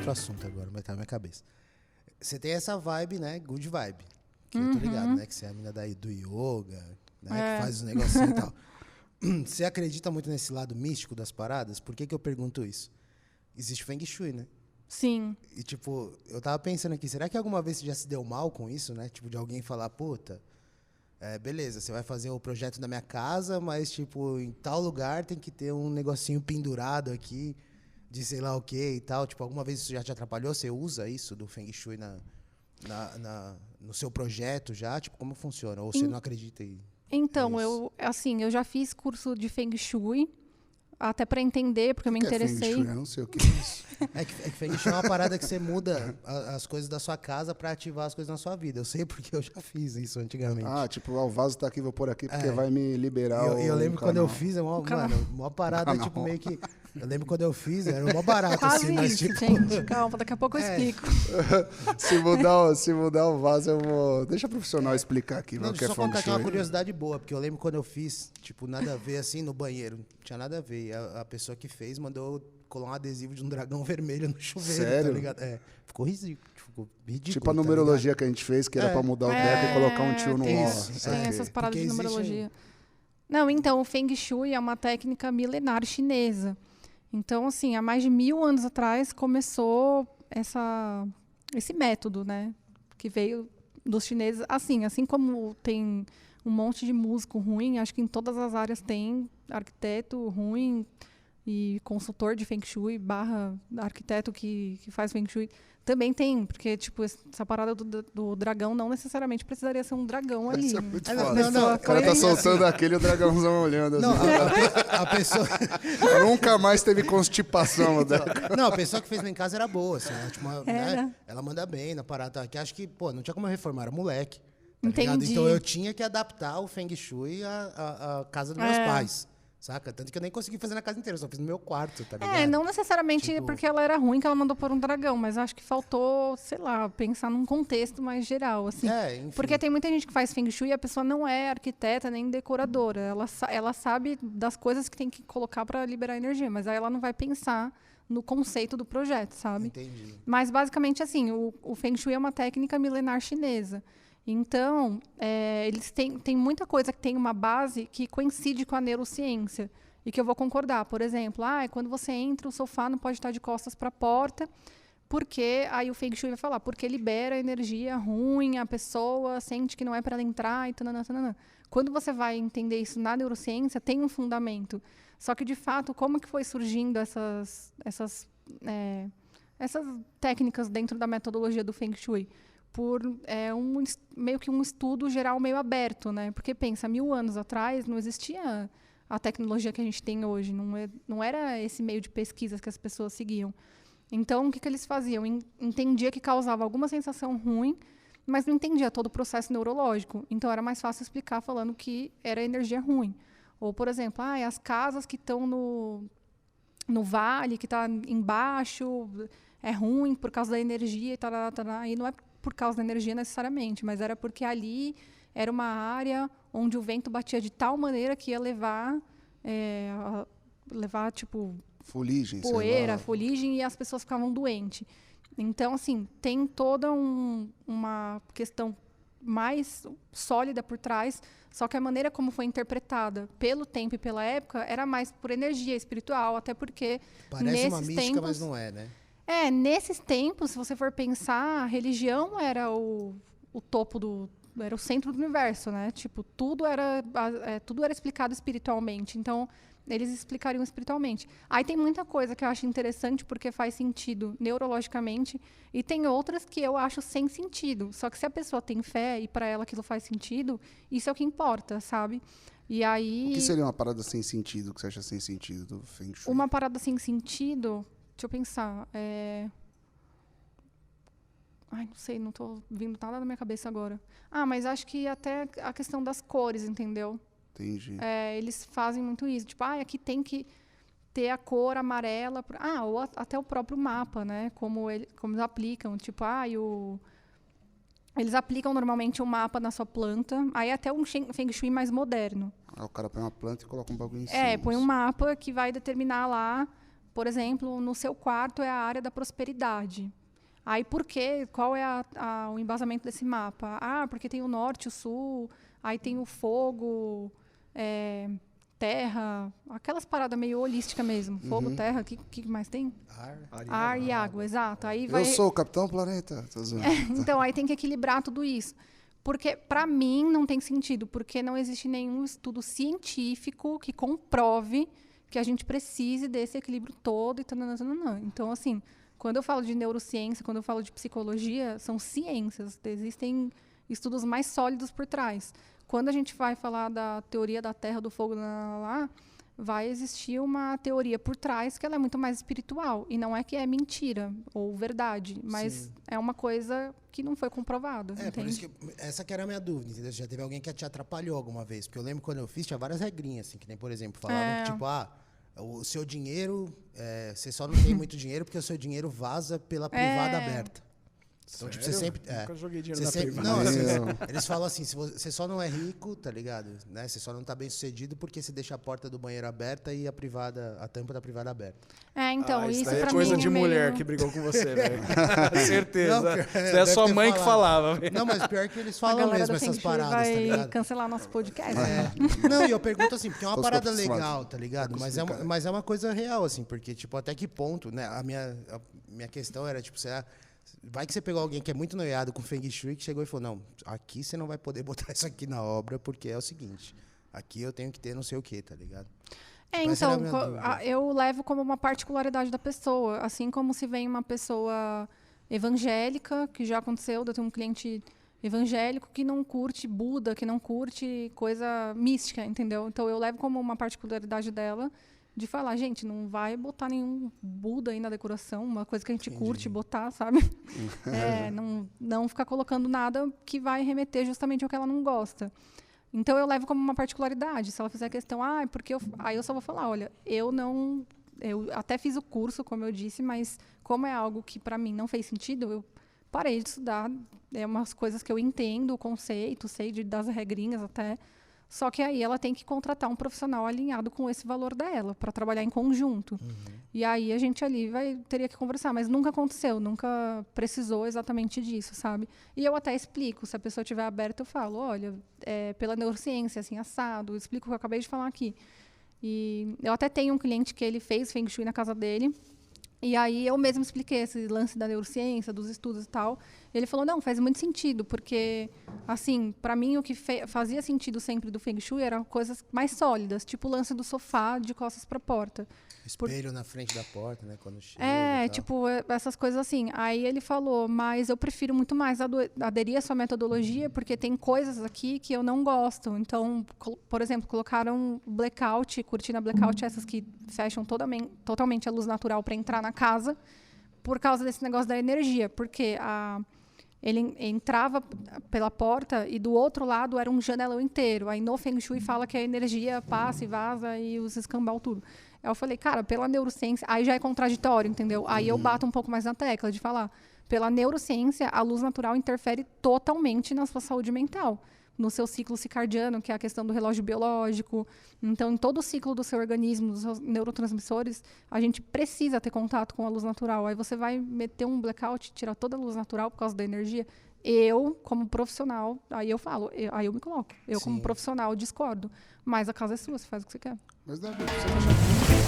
outro assunto agora, mas tá na minha cabeça. Você tem essa vibe, né? Good vibe. Que eu tô ligado, né? Que você é a mina do yoga, né? Que faz os negocinhos e tal. Você acredita muito nesse lado místico das paradas? Por que eu pergunto isso? Existe Feng Shui, né? Sim. E, tipo, eu tava pensando aqui, será que alguma vez você já se deu mal com isso, né? Tipo, de alguém falar, puta, beleza, você vai fazer o projeto da minha casa, mas, tipo, em tal lugar tem que ter um negocinho pendurado aqui, de sei lá o quê e tal. Tipo, alguma vez isso já te atrapalhou? Você usa isso do Feng Shui no seu projeto já? Tipo, como funciona? Ou você não acredita em Então, isso? eu já fiz curso de Feng Shui, até para entender, porque eu me interessei. É Feng Shui? Eu não sei o que é isso. É que Feng Shui é uma parada que você muda as coisas da sua casa pra ativar as coisas na sua vida. Eu sei porque eu já fiz isso antigamente. Ah, tipo, o vaso tá aqui, vou pôr aqui porque vai me liberar. Eu lembro quando eu fiz, uma parada, tipo, meio que... Eu lembro quando eu fiz, era uma barata, Quase assim, mas isso, tipo... gente. Calma, daqui a pouco eu explico. Se mudar o vaso, eu vou... Deixa o profissional explicar aqui. Não, o que é só Feng contar aqui uma Shui. curiosidade boa, porque eu lembro quando eu fiz, tipo, nada a ver, assim, no banheiro. Não tinha nada a ver. E a pessoa que fez mandou colar um adesivo de um dragão vermelho no chuveiro, Sério? tá ligado? Ficou ridículo. Tipo a numerologia que a gente fez, que era pra mudar o deck e colocar um tio no tem ó. isso, tem essas paradas Porque de existe numerologia. Não, então, o Feng Shui é uma técnica milenar chinesa. Então, assim, há mais de 1000 anos atrás começou esse método, né? Que veio dos chineses. Assim como tem um monte de músico ruim, acho que em todas as áreas tem arquiteto ruim e consultor de Feng Shui / arquiteto que faz Feng Shui. Também tem, porque, tipo, essa parada do dragão não necessariamente precisaria ser um dragão ali. Isso é muito Não, foda. não, O cara tá soltando aquele e o dragãozão olhando. Não, Assim. a pessoa... Nunca mais teve constipação. Né? Não, a pessoa que fez lá em casa era boa, assim, ela, tipo, né? Ela manda bem na parada, que acho que, pô, não tinha como eu reformar, era moleque. Tá ligado? Entendi. Então eu tinha que adaptar o Feng Shui à casa dos meus pais, saca? Tanto que eu nem consegui fazer na casa inteira, eu só fiz no meu quarto, tá ligado? Não necessariamente Tipo- porque ela era ruim que ela mandou pôr um dragão, mas acho que faltou, sei lá, pensar num contexto mais geral, assim. Enfim. Porque tem muita gente que faz Feng Shui e a pessoa não é arquiteta nem decoradora. Ela sabe das coisas que tem que colocar para liberar energia, mas aí ela não vai pensar no conceito do projeto, sabe? Entendi. Mas, basicamente, assim, o Feng Shui é uma técnica milenar chinesa. Então, eles têm muita coisa que tem uma base que coincide com a neurociência e que eu vou concordar. Por exemplo, quando você entra, o sofá não pode estar de costas para a porta, porque aí o Feng Shui vai falar, porque libera energia ruim, a pessoa sente que não é para ela entrar e tanana, tanana. Quando você vai entender isso na neurociência, tem um fundamento. Só que, de fato, como que foi surgindo essas técnicas dentro da metodologia do Feng Shui? Por meio que um estudo geral meio aberto, né? Porque, pensa, 1000 anos atrás não existia a tecnologia que a gente tem hoje, não era esse meio de pesquisas que as pessoas seguiam. Então, o que eles faziam? Entendia que causava alguma sensação ruim, mas não entendia todo o processo neurológico. Então, era mais fácil explicar falando que era energia ruim. Ou, por exemplo, as casas que estão no vale, que está embaixo, é ruim por causa da energia e tal. E não é por causa da energia necessariamente, mas era porque ali era uma área onde o vento batia de tal maneira que ia levar tipo, Fuligem, poeira, fuligem, e as pessoas ficavam doentes. Então, assim, tem toda uma questão mais sólida por trás, só que a maneira como foi interpretada pelo tempo e pela época era mais por energia espiritual, até porque Parece uma mística, mas não é, né? Nesses tempos, se você for pensar, a religião era o topo era o centro do universo, né? Tipo, tudo era explicado espiritualmente. Então, eles explicariam espiritualmente. Aí tem muita coisa que eu acho interessante porque faz sentido neurologicamente e tem outras que eu acho sem sentido. Só que se a pessoa tem fé e para ela aquilo faz sentido, isso é o que importa, sabe? E aí... O que seria uma parada sem sentido, que você acha sem sentido do Feng Shui? Uma parada sem sentido... Deixa eu pensar. Não sei, não estou vindo nada na minha cabeça agora. Mas acho que até a questão das cores, entendeu? Entendi. Eles fazem muito isso. Tipo, aqui tem que ter a cor amarela. Ou até o próprio mapa, né? Como eles aplicam. Tipo, eles aplicam normalmente um mapa na sua planta. Aí até um Feng Shui mais moderno. O cara põe uma planta e coloca um bagulho em cima. Põe um mapa que vai determinar lá por exemplo, no seu quarto é a área da prosperidade. Aí por quê? Qual é o embasamento desse mapa? Ah, porque tem o norte, o sul, aí tem o fogo, terra, aquelas paradas meio holísticas mesmo. Fogo, terra, o que mais tem? Ar e água, exato. Aí vai... Eu sou o Capitão Planeta. Então, aí tem que equilibrar tudo isso. Porque, para mim, não tem sentido, porque não existe nenhum estudo científico que comprove que a gente precise desse equilíbrio todo e tananã. Então, assim, quando eu falo de neurociência, quando eu falo de psicologia, são ciências, existem estudos mais sólidos por trás. Quando a gente vai falar da teoria da Terra, do fogo, vai existir uma teoria por trás que ela é muito mais espiritual. E não é que é mentira ou verdade, mas Sim. é uma coisa que não foi comprovada. Por isso que essa que era a minha dúvida, entendeu? Já teve alguém que te atrapalhou alguma vez? Porque eu lembro quando eu fiz, tinha várias regrinhas, assim, que nem, por exemplo, falavam que, tipo, o seu dinheiro, você só não tem muito dinheiro porque o seu dinheiro vaza pela privada aberta. Então, tipo, você sempre... Nunca joguei dinheiro você na sempre, privada. não, assim, eles falam assim, você só não é rico, tá ligado? Né? Você só não tá bem sucedido porque você deixa a porta do banheiro aberta e a tampa da privada aberta. Então, isso isso daí pra é coisa mim de é mulher meio... que brigou com você, velho. Certeza. Não, Isso daí é deve sua ter mãe que falava. velho. Não, mas pior que eles A falam galera mesmo da essas Feng Shui paradas, tá vai ligado? cancelar nosso podcast. Não, e eu pergunto assim, porque é uma Os parada acostumados. legal, tá ligado? Mas é uma coisa real, assim, porque, tipo, até que ponto, né? A minha questão era, tipo, vai que você pegou alguém que é muito noiado com Feng Shui que chegou e falou, não, aqui você não vai poder botar isso aqui na obra porque é o seguinte, aqui eu tenho que ter não sei o quê, tá ligado? Tipo, essa era a minha dúvida. Eu levo como uma particularidade da pessoa. Assim como se vem uma pessoa evangélica, que já aconteceu, eu tenho um cliente evangélico que não curte Buda, que não curte coisa mística, entendeu? Então eu levo como uma particularidade dela de falar, gente, não vai botar nenhum Buda aí na decoração, uma coisa que a gente curte botar, sabe? Não ficar colocando nada que vai remeter justamente ao que ela não gosta. Então, eu levo como uma particularidade. Se ela fizer questão, porque aí eu só vou falar, olha, eu até fiz o curso, como eu disse, mas como é algo que para mim não fez sentido, eu parei de estudar. É umas coisas que eu entendo, o conceito, sei das regrinhas até. Só que aí ela tem que contratar um profissional alinhado com esse valor dela, para trabalhar em conjunto. E aí a gente ali teria que conversar, mas nunca aconteceu, nunca precisou exatamente disso, sabe? E eu até explico, se a pessoa estiver aberta, eu falo, olha, pela neurociência, assim, assado, eu explico o que eu acabei de falar aqui. E eu até tenho um cliente que ele fez Feng Shui na casa dele, e aí eu mesmo expliquei esse lance da neurociência, dos estudos e tal. Ele falou, não, faz muito sentido, porque, assim, para mim o que fazia sentido sempre do Feng Shui eram coisas mais sólidas, tipo o lance do sofá de costas para a porta. Espelho na frente da porta, né, quando chega e tal. Tipo, essas coisas assim. Aí ele falou, mas eu prefiro muito mais aderir à sua metodologia, porque tem coisas aqui que eu não gosto. Então, por exemplo, colocaram blackout, cortina blackout, essas que fecham totalmente a luz natural para entrar na casa, por causa desse negócio da energia. Porque ele entrava pela porta e do outro lado era um janelão inteiro. Aí no Feng Shui fala que a energia passa e vaza e os escambau tudo. Aí eu falei, cara, pela neurociência, aí já é contraditório, entendeu? Aí eu bato um pouco mais na tecla de falar, pela neurociência, a luz natural interfere totalmente na sua saúde mental, no seu ciclo circadiano, que é a questão do relógio biológico. Então, em todo o ciclo do seu organismo, dos seus neurotransmissores, a gente precisa ter contato com a luz natural. Aí você vai meter um blackout, tirar toda a luz natural por causa da energia. Eu, como profissional, aí eu falo, aí eu me coloco. Eu, como profissional, discordo. Mas a casa é sua, você faz o que você quer. Mas dá pra você achar